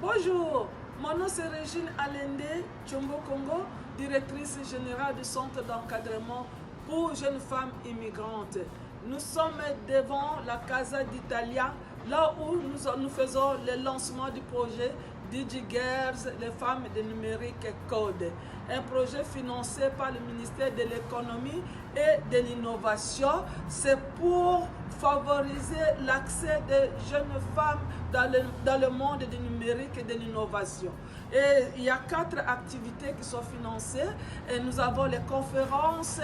Bonjour, mon nom c'est Régine Alende Tchombo Congo, directrice générale du centre d'encadrement pour jeunes femmes immigrantes. Nous sommes devant la Casa d'Italia, là où nous faisons le lancement du projet DigiGirls, les femmes de numérique code. Un projet financé par le ministère de l'économie et de l'innovation. C'est pour favoriser l'accès des jeunes femmes dans le monde du numérique et de l'innovation. Et il y a 4 activités qui sont financées. Et nous avons les conférences,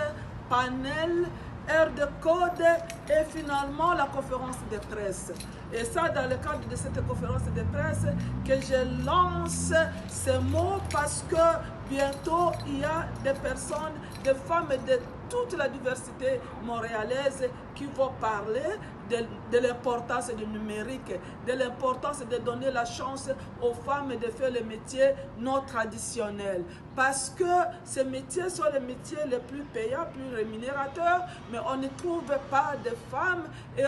panels, heures de code et finalement la conférence de presse. Et ça, dans le cadre de cette conférence de presse, que je lance ces mots parce que bientôt il y a des personnes, des femmes de toute la diversité montréalaise qui vont parler de l'importance du numérique, de l'importance de donner la chance aux femmes de faire les métiers non traditionnels. Parce que ces métiers sont les métiers les plus payants, plus rémunérateurs, mais on ne trouve pas de femmes et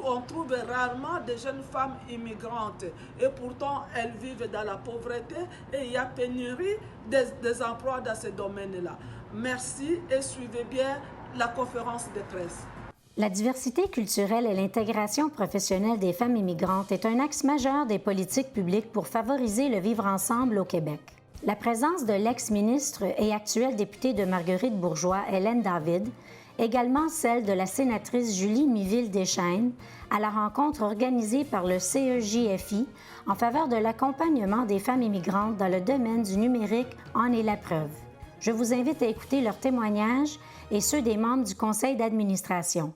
on trouve rarement de jeunes femmes immigrantes. Et pourtant, elles vivent dans la pauvreté et il y a pénurie des emplois dans ces domaines-là. Merci et suivez bien la conférence de presse. La diversité culturelle et l'intégration professionnelle des femmes immigrantes est un axe majeur des politiques publiques pour favoriser le vivre ensemble au Québec. La présence de l'ex-ministre et actuelle députée de Marguerite-Bourgeoys, Hélène David, également celle de la sénatrice Julie Miville-Deschênes, à la rencontre organisée par le CEJFI en faveur de l'accompagnement des femmes immigrantes dans le domaine du numérique en est la preuve. Je vous invite à écouter leurs témoignages et ceux des membres du conseil d'administration.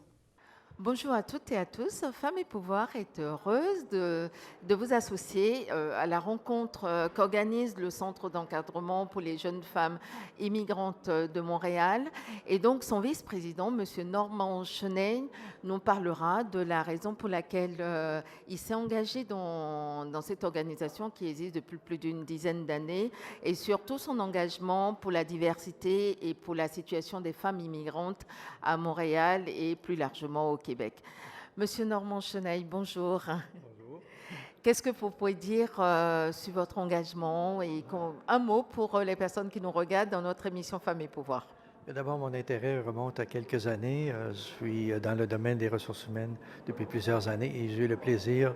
Bonjour à toutes et à tous. Femmes et Pouvoir est heureuse de vous associer à la rencontre qu'organise le Centre d'encadrement pour les jeunes femmes immigrantes de Montréal. Et donc, son vice-président, M. Normand Chenet, nous parlera de la raison pour laquelle il s'est engagé dans cette organisation qui existe depuis plus d'une dizaine d'années et surtout son engagement pour la diversité et pour la situation des femmes immigrantes à Montréal et plus largement au Québec. Monsieur Normand Chenet, bonjour. Bonjour. Qu'est-ce que vous pouvez dire sur votre engagement et un mot pour les personnes qui nous regardent dans notre émission Femmes et Pouvoir? D'abord, mon intérêt remonte à quelques années. Je suis dans le domaine des ressources humaines depuis plusieurs années et j'ai eu le plaisir,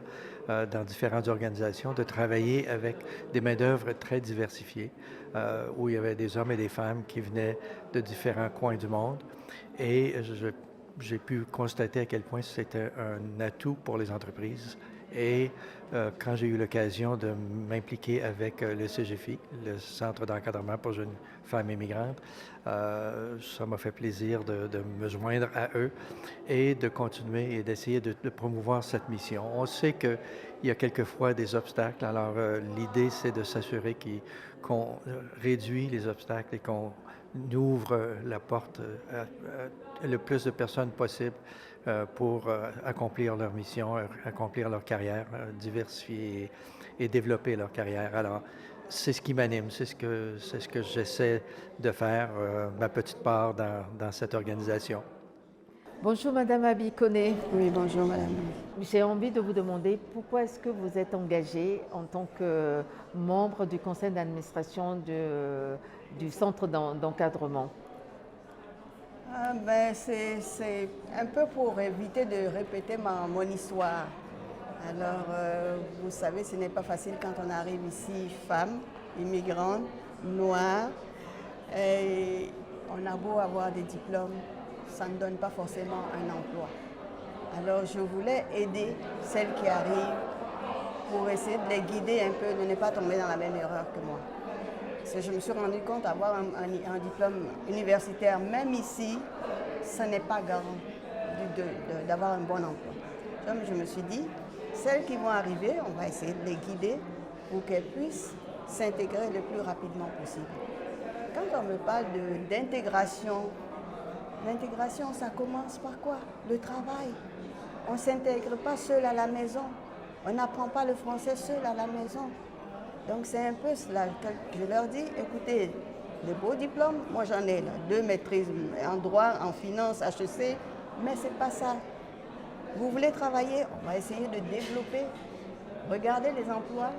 dans différentes organisations, de travailler avec des main-d'œuvre très diversifiées, où il y avait des hommes et des femmes qui venaient de différents coins du monde. Et j'ai pu constater à quel point c'était un atout pour les entreprises. Et quand j'ai eu l'occasion de m'impliquer avec le CEJFI, le Centre d'encadrement pour jeunes femmes immigrantes, ça m'a fait plaisir de me joindre à eux et de continuer et d'essayer de promouvoir cette mission. On sait qu'il y a quelquefois des obstacles, alors l'idée c'est de s'assurer qu'on réduit les obstacles et qu'on ouvre la porte à le plus de personnes possible pour accomplir leur mission, accomplir leur carrière, diversifier et développer leur carrière. Alors, c'est ce qui m'anime, c'est ce que j'essaie de faire, ma petite part dans cette organisation. Bonjour Madame Abikoné. Oui, bonjour Madame. J'ai envie de vous demander pourquoi est-ce que vous êtes engagée en tant que membre du conseil d'administration du centre d'encadrement? C'est un peu pour éviter de répéter mon histoire. Alors, vous savez, ce n'est pas facile quand on arrive ici, femme, immigrante, noire, et on a beau avoir des diplômes, ça ne donne pas forcément un emploi. Alors, je voulais aider celles qui arrivent pour essayer de les guider un peu, de ne pas tomber dans la même erreur que moi. Parce que je me suis rendu compte d'avoir un diplôme universitaire, même ici, ce n'est pas garant d'avoir un bon emploi. Donc je me suis dit, celles qui vont arriver, on va essayer de les guider pour qu'elles puissent s'intégrer le plus rapidement possible. Quand on me parle d'intégration, l'intégration, ça commence par quoi? Le travail. On ne s'intègre pas seul à la maison. On n'apprend pas le français seul à la maison. Donc c'est un peu cela que je leur dis, écoutez, les beaux diplômes, moi j'en ai là, 2 maîtrises en droit, en finance, HEC, mais c'est pas ça. Vous voulez travailler, on va essayer de développer. Regardez les emplois.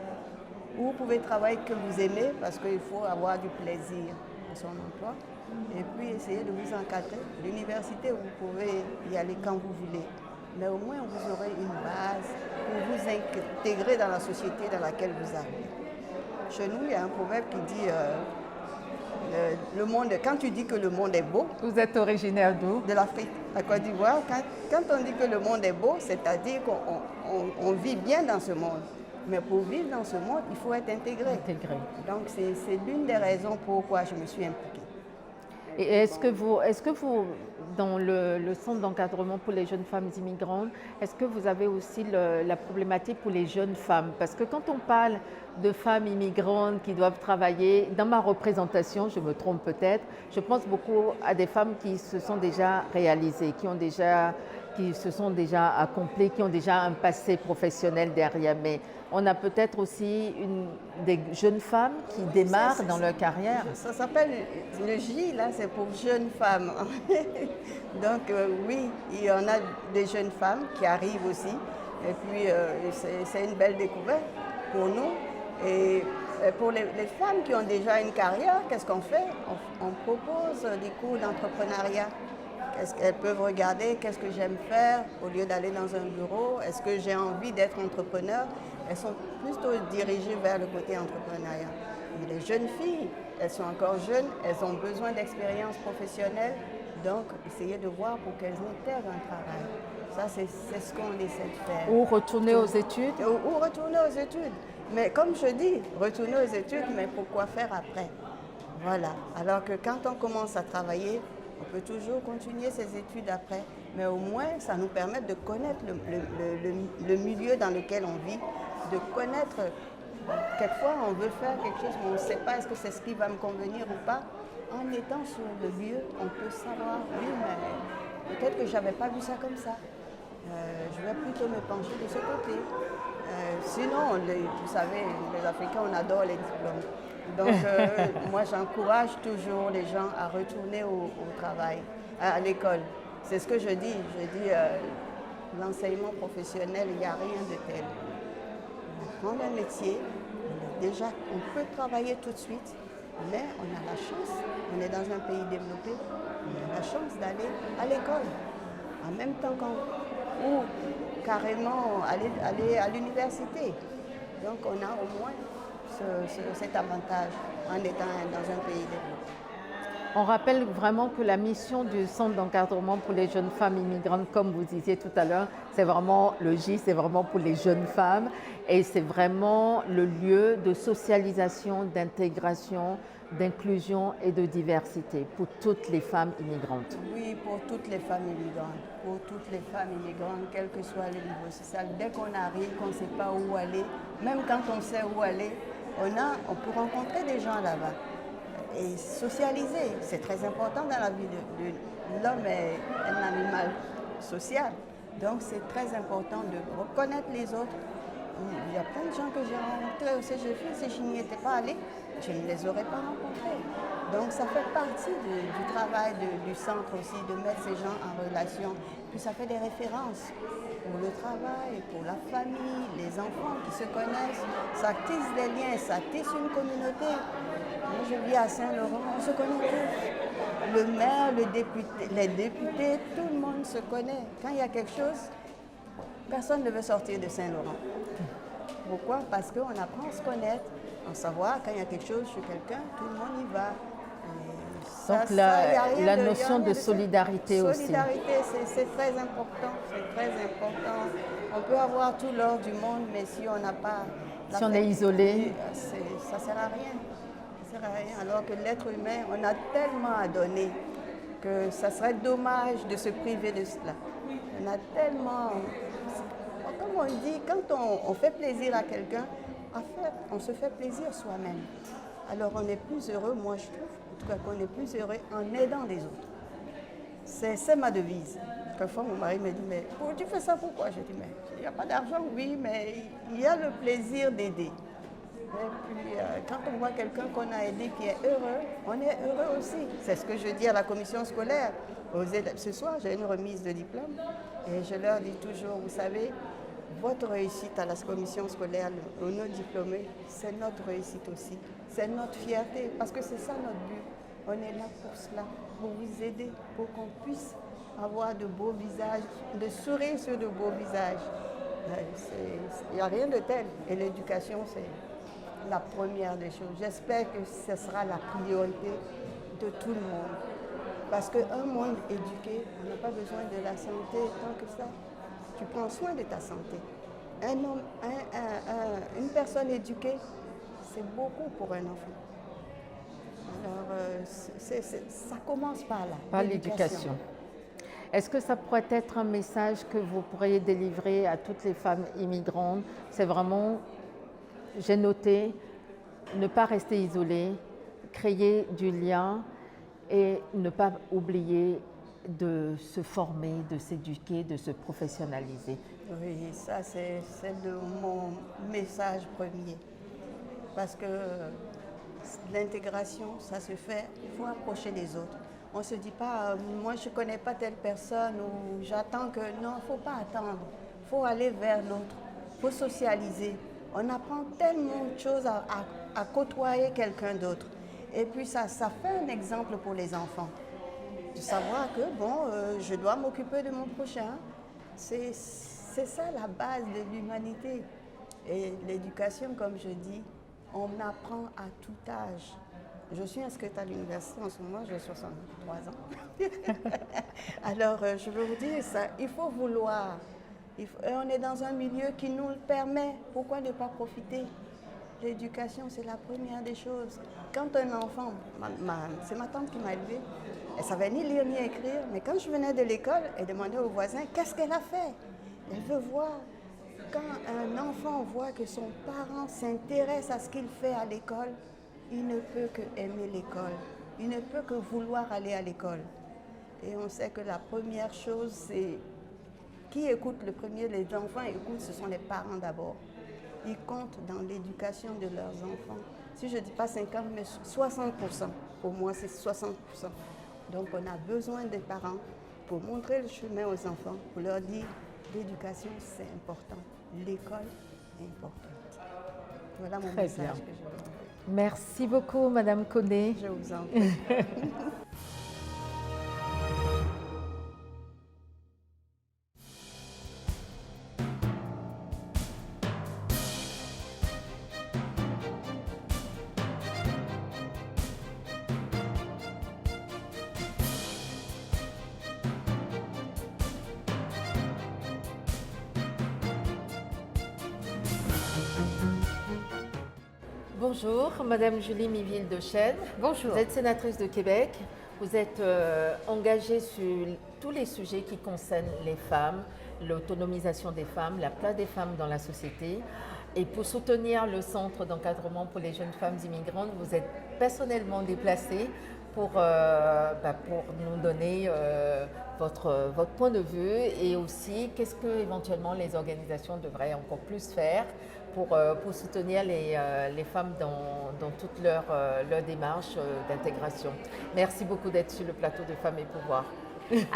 où vous pouvez travailler que vous aimez, parce qu'il faut avoir du plaisir dans son emploi, et puis essayer de vous encadrer. L'université, vous pouvez y aller quand vous voulez, mais au moins vous aurez une base pour vous intégrer dans la société dans laquelle vous arrivez. Chez nous, il y a un proverbe qui dit le monde, quand tu dis que le monde est beau. Vous êtes originaire d'où? De l'Afrique, la Côte d'Ivoire. Quand on dit que le monde est beau, c'est-à-dire qu'on vit bien dans ce monde. Mais pour vivre dans ce monde, il faut être intégré. Donc c'est l'une des raisons pourquoi je me suis impliquée. Et est-ce que vous, dans le centre d'encadrement pour les jeunes femmes immigrantes, est-ce que vous avez aussi la problématique pour les jeunes femmes? Parce que quand on parle de femmes immigrantes qui doivent travailler, dans ma représentation, je me trompe peut-être, je pense beaucoup à des femmes qui se sont déjà réalisées, qui se sont déjà accomplies, qui ont déjà un passé professionnel derrière. Mais on a peut-être aussi des jeunes femmes qui démarrent dans leur carrière. Ça s'appelle le J, là, c'est pour jeunes femmes. Donc oui, il y en a des jeunes femmes qui arrivent aussi. Et puis c'est une belle découverte pour nous. Et pour les femmes qui ont déjà une carrière, qu'est-ce qu'on fait? On propose des cours d'entrepreneuriat. Est-ce qu'elles peuvent regarder qu'est-ce que j'aime faire au lieu d'aller dans un bureau? Est-ce que j'ai envie d'être entrepreneur? Elles sont plutôt dirigées vers le côté entrepreneuriat. Mais les jeunes filles, elles sont encore jeunes, elles ont besoin d'expérience professionnelle. Donc, essayez de voir pour qu'elles intègrent un travail. Ça, c'est ce qu'on essaie de faire. Ou retourner aux études? Ou retourner aux études. Mais comme je dis, retourner aux études, mais pourquoi faire après? Voilà. Alors que quand on commence à travailler, on peut toujours continuer ses études après, mais au moins ça nous permet de connaître le milieu dans lequel on vit, de connaître, quelquefois on veut faire quelque chose, mais on ne sait pas est-ce que c'est ce qui va me convenir ou pas. En étant sur le lieu, on peut savoir, oui, mais peut-être que je n'avais pas vu ça comme ça. Je vais plutôt me pencher de ce côté. Sinon, vous savez, les Africains, on adore les diplômes. Donc, moi, j'encourage toujours les gens à retourner au travail, à l'école. C'est ce que je dis. Je dis, l'enseignement professionnel, il n'y a rien de tel. On apprend un métier, on peut travailler tout de suite, mais on a la chance, on est dans un pays développé, on a la chance d'aller à l'école. En même temps ou carrément aller à l'université. Donc, on a au moins cet avantage en étant dans un pays développé. On rappelle vraiment que la mission du centre d'encadrement pour les jeunes femmes immigrantes, comme vous disiez tout à l'heure, c'est vraiment le J, c'est vraiment pour les jeunes femmes et c'est vraiment le lieu de socialisation, d'intégration, d'inclusion et de diversité pour toutes les femmes immigrantes. Oui, pour toutes les femmes immigrantes. Pour toutes les femmes immigrantes, quel que soit le niveau social. Dès qu'on arrive, qu'on ne sait pas où aller, même quand on sait où aller, on peut rencontrer des gens là-bas et socialiser. C'est très important dans la vie de l'homme est un animal social. Donc c'est très important de reconnaître les autres. Il y a plein de gens que j'ai rencontrés au CGFI, si je n'y étais pas allée, je ne les aurais pas rencontrés. Donc ça fait partie du travail du centre aussi, de mettre ces gens en relation. Puis ça fait des références pour le travail, pour la famille, les enfants qui se connaissent. Ça tisse des liens, ça tisse une communauté. Moi je vis à Saint-Laurent, on se connaît tous. Le maire, les députés, tout le monde se connaît. Quand il y a quelque chose, personne ne veut sortir de Saint-Laurent. Pourquoi? Parce qu'on apprend à se connaître, à savoir quand il y a quelque chose chez quelqu'un, tout le monde y va. Donc la notion de solidarité aussi. Solidarité, c'est très important, c'est très important. On peut avoir tout l'or du monde, mais si on n'a pas... Si on est isolé... Ça ne sert à rien. Ça sert à rien. Alors que l'être humain, on a tellement à donner que ça serait dommage de se priver de cela. On a tellement... Comme on dit, quand on fait plaisir à quelqu'un, on se fait plaisir soi-même. Alors on est plus heureux, moi je trouve, en tout cas qu'on est plus heureux en aidant les autres. C'est ma devise. Quelquefois mon mari me dit, mais tu fais ça pourquoi? Je dis, mais il n'y a pas d'argent, oui, mais il y a le plaisir d'aider. Et puis quand on voit quelqu'un qu'on a aidé qui est heureux, on est heureux aussi. C'est ce que je dis à la commission scolaire. Ce soir, j'ai une remise de diplôme et je leur dis toujours, vous savez, votre réussite à la commission scolaire, aux non diplômés, c'est notre réussite aussi. C'est notre fierté, parce que c'est ça notre but. On est là pour cela, pour vous aider, pour qu'on puisse avoir de beaux visages, de sourire sur de beaux visages. Il n'y a rien de tel. Et l'éducation, c'est la première des choses. J'espère que ce sera la priorité de tout le monde. Parce qu'un monde éduqué, on n'a pas besoin de la santé tant que ça. Tu prends soin de ta santé. Une personne éduquée, c'est beaucoup pour un enfant. Alors, ça commence par là. Par l'éducation. Est-ce que ça pourrait être un message que vous pourriez délivrer à toutes les femmes immigrantes? C'est vraiment, j'ai noté, ne pas rester isolée, créer du lien et ne pas oublier de se former, de s'éduquer, de se professionnaliser. Oui, ça c'est mon message premier. Parce que l'intégration, ça se fait, il faut approcher les autres. On ne se dit pas, moi je ne connais pas telle personne ou j'attends que... Non, il ne faut pas attendre. Il faut aller vers l'autre. Il faut socialiser. On apprend tellement de choses à côtoyer quelqu'un d'autre. Et puis ça fait un exemple pour les enfants. De savoir que, je dois m'occuper de mon prochain. C'est ça la base de l'humanité. Et l'éducation, comme je dis, on apprend à tout âge. Je suis inscrite à l'université en ce moment, j'ai 63 ans. Alors, je veux vous dire ça, il faut vouloir. Et on est dans un milieu qui nous le permet. Pourquoi ne pas profiter? L'éducation, c'est la première des choses. Quand un enfant, c'est ma tante qui m'a élevée, elle ne savait ni lire ni écrire, mais quand je venais de l'école, elle demandait aux voisins qu'est-ce qu'elle a fait. Elle veut voir. Quand un enfant voit que son parent s'intéresse à ce qu'il fait à l'école, il ne peut que aimer l'école. Il ne peut que vouloir aller à l'école. Et on sait que la première chose, c'est qui écoute le premier, les enfants écoutent, ce sont les parents d'abord. Ils comptent dans l'éducation de leurs enfants. Si je ne dis pas 50, mais 60%. Pour moi, c'est 60%. Donc, on a besoin des parents pour montrer le chemin aux enfants, pour leur dire l'éducation, c'est important. L'école est importante. Voilà mon message que je veux dire. Merci beaucoup, Madame Koné. Je vous en prie. Bonjour, Madame Julie Miville de Chêne. Bonjour. Vous êtes sénatrice de Québec. Vous êtes engagée sur tous les sujets qui concernent les femmes, l'autonomisation des femmes, la place des femmes dans la société. Et pour soutenir le centre d'encadrement pour les jeunes femmes immigrantes, vous êtes personnellement déplacée pour nous donner votre point de vue et aussi qu'est-ce que éventuellement les organisations devraient encore plus faire pour soutenir les femmes dans toute leur démarche d'intégration. Merci beaucoup d'être sur le plateau de Femmes et Pouvoir.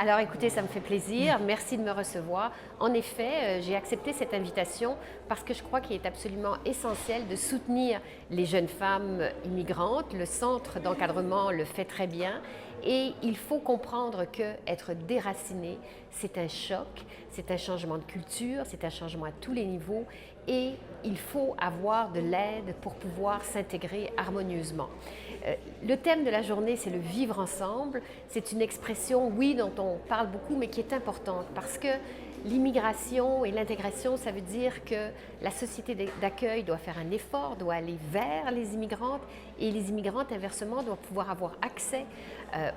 Alors écoutez, ça me fait plaisir. Merci de me recevoir. En effet, j'ai accepté cette invitation parce que je crois qu'il est absolument essentiel de soutenir les jeunes femmes immigrantes. Le centre d'encadrement le fait très bien. Et il faut comprendre qu'être déraciné, c'est un choc, c'est un changement de culture, c'est un changement à tous les niveaux et il faut avoir de l'aide pour pouvoir s'intégrer harmonieusement. Le thème de la journée, c'est le vivre ensemble. C'est une expression, oui, dont on parle beaucoup, mais qui est importante parce que l'immigration et l'intégration, ça veut dire que la société d'accueil doit faire un effort, doit aller vers les immigrantes et les immigrantes, inversement, doivent pouvoir avoir accès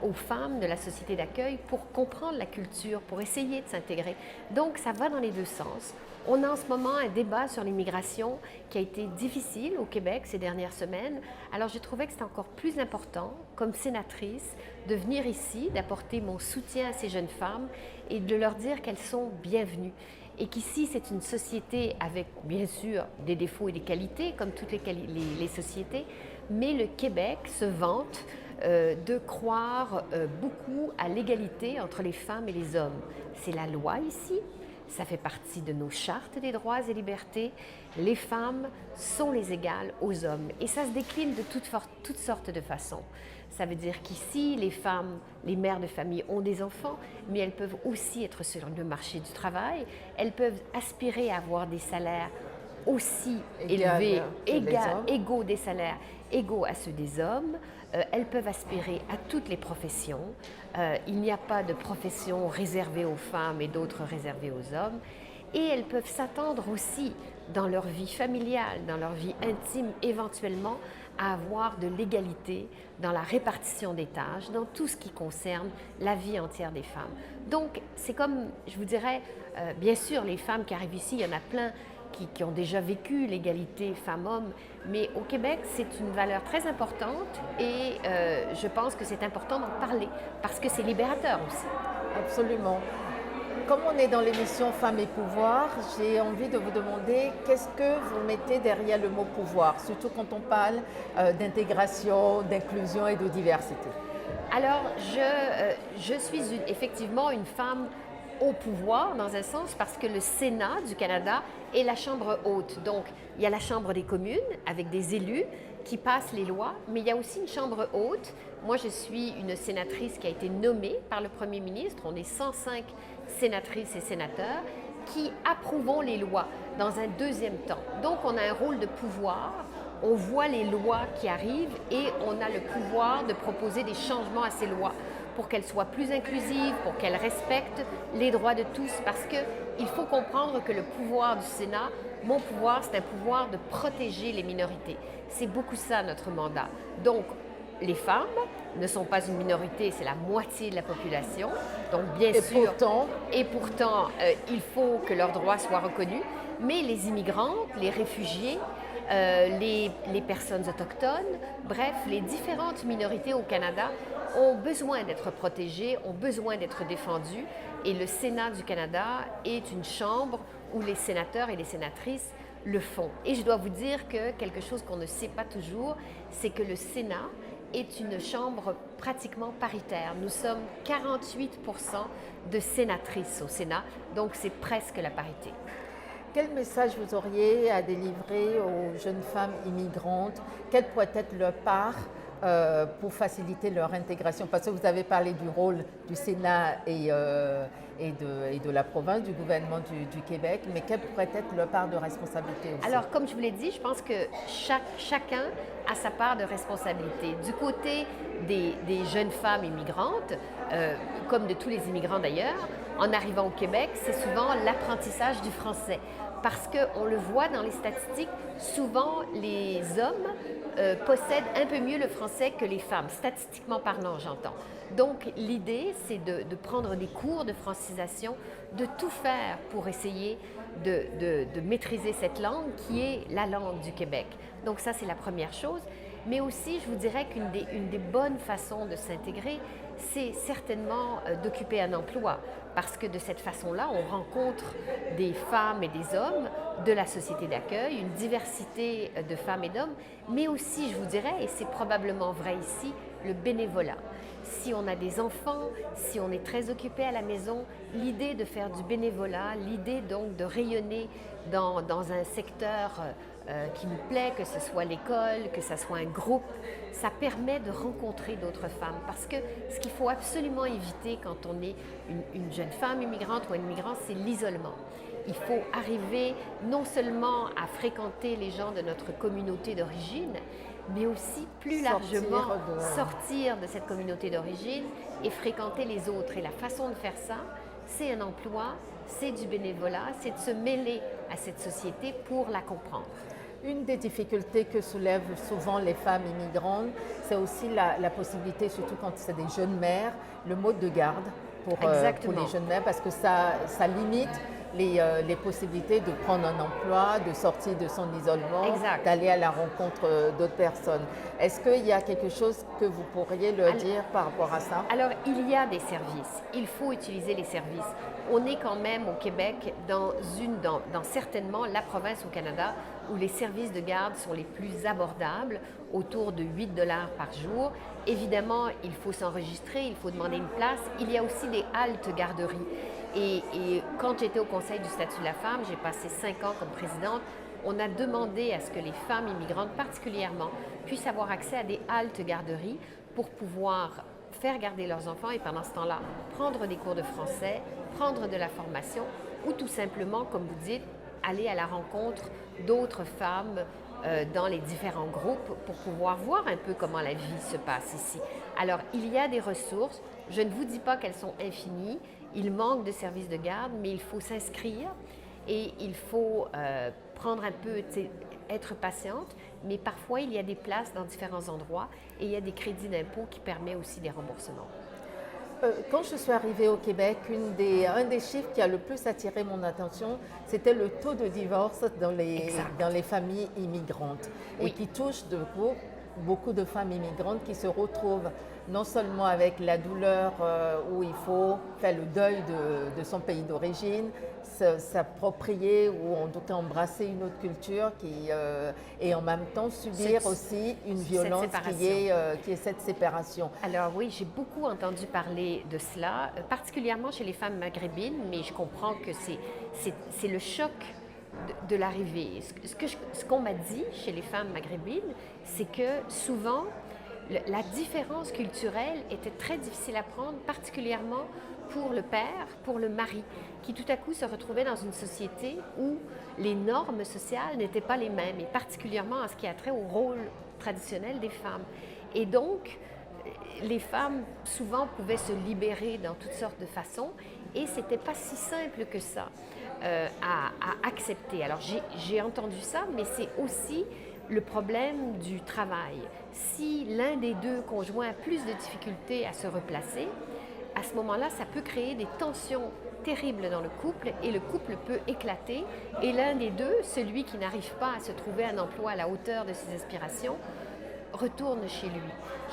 aux femmes de la société d'accueil pour comprendre la culture, pour essayer de s'intégrer. Donc, ça va dans les deux sens. On a en ce moment un débat sur l'immigration qui a été difficile au Québec ces dernières semaines. Alors, j'ai trouvé que c'était encore plus important, comme sénatrice, de venir ici, d'apporter mon soutien à ces jeunes femmes et de leur dire qu'elles sont bienvenues. Et qu'ici, c'est une société avec, bien sûr, des défauts et des qualités, comme toutes les sociétés, mais le Québec se vante de croire beaucoup à l'égalité entre les femmes et les hommes. C'est la loi ici. ça fait partie de nos chartes des droits et libertés. Les femmes sont les égales aux hommes et ça se décline de toutes sortes de façons. Ça veut dire qu'ici, les femmes, les mères de famille ont des enfants, mais elles peuvent aussi être sur le marché du travail. Elles peuvent aspirer à avoir des salaires aussi élevés, égaux des salaires, égaux à ceux des hommes. Elles peuvent aspirer à toutes les professions. Il n'y a pas de profession réservée aux femmes et d'autres réservées aux hommes. Et elles peuvent s'attendre aussi, dans leur vie familiale, dans leur vie intime, éventuellement, à avoir de l'égalité dans la répartition des tâches, dans tout ce qui concerne la vie entière des femmes. Donc, c'est comme, je vous dirais, bien sûr, les femmes qui arrivent ici, il y en a plein qui ont déjà vécu l'égalité femmes-hommes, mais au Québec, c'est une valeur très importante et je pense que c'est important d'en parler parce que c'est libérateur aussi. Absolument. Comme on est dans l'émission Femmes et pouvoir, j'ai envie de vous demander qu'est-ce que vous mettez derrière le mot pouvoir, surtout quand on parle d'intégration, d'inclusion et de diversité. Alors, je suis effectivement une femme au pouvoir, dans un sens, parce que le Sénat du Canada est la Chambre haute. Donc, il y a la Chambre des communes, avec des élus qui passent les lois, mais il y a aussi une Chambre haute. Moi, je suis une sénatrice qui a été nommée par le Premier ministre. On est 105 sénatrices et sénateurs qui approuvons les lois dans un deuxième temps. Donc, on a un rôle de pouvoir. On voit les lois qui arrivent et on a le pouvoir de proposer des changements à ces lois pour qu'elles soient plus inclusives, pour qu'elles respectent les droits de tous. Parce qu'il faut comprendre que le pouvoir du Sénat, mon pouvoir, c'est un pouvoir de protéger les minorités. C'est beaucoup ça notre mandat. Donc, les femmes ne sont pas une minorité, c'est la moitié de la population. Donc, bien sûr, et pourtant, il faut que leurs droits soient reconnus. Mais les immigrantes, les réfugiés, les personnes autochtones, bref, les différentes minorités au Canada ont besoin d'être protégées, ont besoin d'être défendues. Et le Sénat du Canada est une chambre où les sénateurs et les sénatrices le font. Et je dois vous dire que quelque chose qu'on ne sait pas toujours, c'est que le Sénat est une chambre pratiquement paritaire. Nous sommes 48% de sénatrices au Sénat, donc c'est presque la parité. Quel message vous auriez à délivrer aux jeunes femmes immigrantes? Quelle pourrait être leur part pour faciliter leur intégration? Parce que vous avez parlé du rôle du Sénat et de la province, du gouvernement du Québec, mais quelle pourrait être leur part de responsabilité aussi? Alors, comme je vous l'ai dit, je pense que chacun a sa part de responsabilité. Du côté des jeunes femmes immigrantes, comme de tous les immigrants d'ailleurs, en arrivant au Québec, c'est souvent l'apprentissage du français. Parce qu'on le voit dans les statistiques, souvent les hommes possèdent un peu mieux le français que les femmes, statistiquement parlant, j'entends. Donc l'idée, c'est de prendre des cours de francisation, de tout faire pour essayer de maîtriser cette langue qui est la langue du Québec. Donc ça, c'est la première chose. Mais aussi, je vous dirais qu'une des bonnes façons de s'intégrer, c'est certainement d'occuper un emploi. Parce que de cette façon-là, on rencontre des femmes et des hommes de la société d'accueil, une diversité de femmes et d'hommes, mais aussi, je vous dirais, et c'est probablement vrai ici, le bénévolat. Si on a des enfants, si on est très occupé à la maison, l'idée de faire du bénévolat, l'idée donc de rayonner dans un secteur qui nous plaît, que ce soit l'école, que ce soit un groupe, ça permet de rencontrer d'autres femmes. Parce que ce qu'il faut absolument éviter quand on est une jeune femme immigrante ou un immigrant, c'est l'isolement. Il faut arriver non seulement à fréquenter les gens de notre communauté d'origine, mais aussi plus largement sortir de cette communauté d'origine et fréquenter les autres. Et la façon de faire ça, c'est un emploi, c'est du bénévolat, c'est de se mêler à cette société pour la comprendre. Une des difficultés que soulèvent souvent les femmes immigrantes, c'est aussi la possibilité, surtout quand c'est des jeunes mères, le mode de garde pour les jeunes mères, parce que ça limite les possibilités de prendre un emploi, de sortir de son isolement, d'aller à la rencontre d'autres personnes. Est-ce qu'il y a quelque chose que vous pourriez leur dire par rapport à ça? Alors, il y a des services. Il faut utiliser les services. On est quand même au Québec dans certainement la province au Canada où les services de garde sont les plus abordables, autour de 8 $ par jour. Évidemment, il faut s'enregistrer, il faut demander une place. Il y a aussi des haltes garderies Et quand j'étais au Conseil du statut de la femme, j'ai passé 5 ans comme présidente, on a demandé à ce que les femmes immigrantes particulièrement puissent avoir accès à des haltes garderies pour pouvoir faire garder leurs enfants et pendant ce temps-là, prendre des cours de français, prendre de la formation ou tout simplement, comme vous dites, aller à la rencontre d'autres femmes dans les différents groupes pour pouvoir voir un peu comment la vie se passe ici. Alors, il y a des ressources. Je ne vous dis pas qu'elles sont infinies. Il manque de services de garde, mais il faut s'inscrire et il faut prendre un peu, être patiente, mais parfois il y a des places dans différents endroits et il y a des crédits d'impôt qui permettent aussi des remboursements. Quand je suis arrivée au Québec, un des chiffres qui a le plus attiré mon attention, c'était le taux de divorce dans les familles immigrantes et qui touche beaucoup de femmes immigrantes qui se retrouvent non seulement avec la douleur où il faut faire le deuil de son pays d'origine, s'approprier ou en tout cas embrasser une autre culture et en même temps subir aussi une violence qui est cette séparation. Alors oui, j'ai beaucoup entendu parler de cela, particulièrement chez les femmes maghrébines, mais je comprends que c'est le choc de l'arrivée. Ce qu'on m'a dit chez les femmes maghrébines, c'est que souvent, la différence culturelle était très difficile à prendre, particulièrement pour le père, pour le mari, qui tout à coup se retrouvait dans une société où les normes sociales n'étaient pas les mêmes, et particulièrement en ce qui a trait au rôle traditionnel des femmes. Et donc, les femmes, souvent, pouvaient se libérer dans toutes sortes de façons, et c'était pas si simple que ça à accepter. Alors, j'ai entendu ça, mais c'est aussi le problème du travail. Si l'un des deux conjoints a plus de difficultés à se replacer, à ce moment-là, ça peut créer des tensions terribles dans le couple et le couple peut éclater et l'un des deux, celui qui n'arrive pas à se trouver un emploi à la hauteur de ses aspirations, retourne chez lui.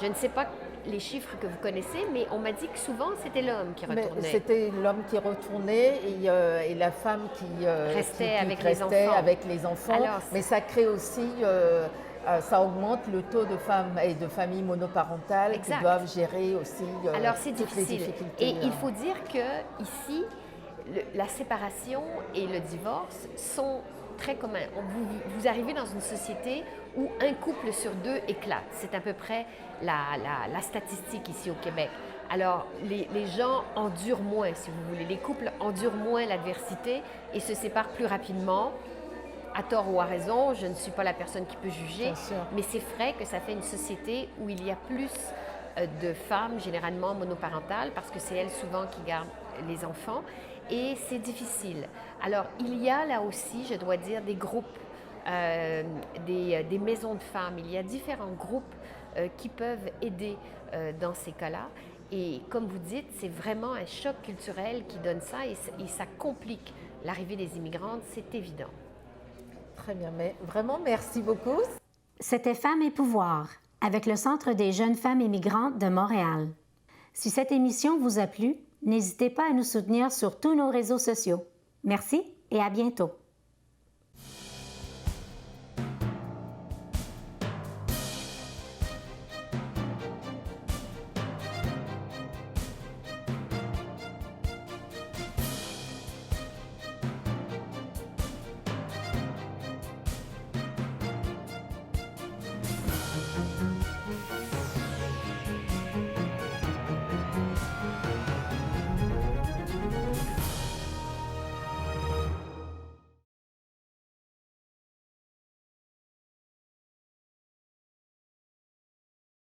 Je ne sais pas les chiffres que vous connaissez, mais on m'a dit que souvent c'était l'homme qui retournait. C'était l'homme qui retournait et la femme qui restait avec les enfants. Alors, mais ça crée aussi, ça augmente le taux de femmes et de familles monoparentales qui doivent gérer aussi toutes les difficultés. Et il faut dire que ici, la séparation et le divorce sont très communs. Vous arrivez dans une société où un couple sur deux éclate. C'est à peu près la statistique ici au Québec. Alors, les gens endurent moins, si vous voulez. Les couples endurent moins l'adversité et se séparent plus rapidement. À tort ou à raison, je ne suis pas la personne qui peut juger, mais c'est vrai que ça fait une société où il y a plus de femmes, généralement monoparentales, parce que c'est elles souvent qui gardent les enfants, et c'est difficile. Alors, il y a là aussi, je dois dire, des groupes, des maisons de femmes, il y a différents groupes qui peuvent aider dans ces cas-là. Et comme vous dites, c'est vraiment un choc culturel qui donne ça et ça complique l'arrivée des immigrantes, c'est évident. Très bien, mais vraiment, merci beaucoup. C'était Femmes et pouvoir, avec le Centre des jeunes femmes immigrantes de Montréal. Si cette émission vous a plu, n'hésitez pas à nous soutenir sur tous nos réseaux sociaux. Merci et à bientôt.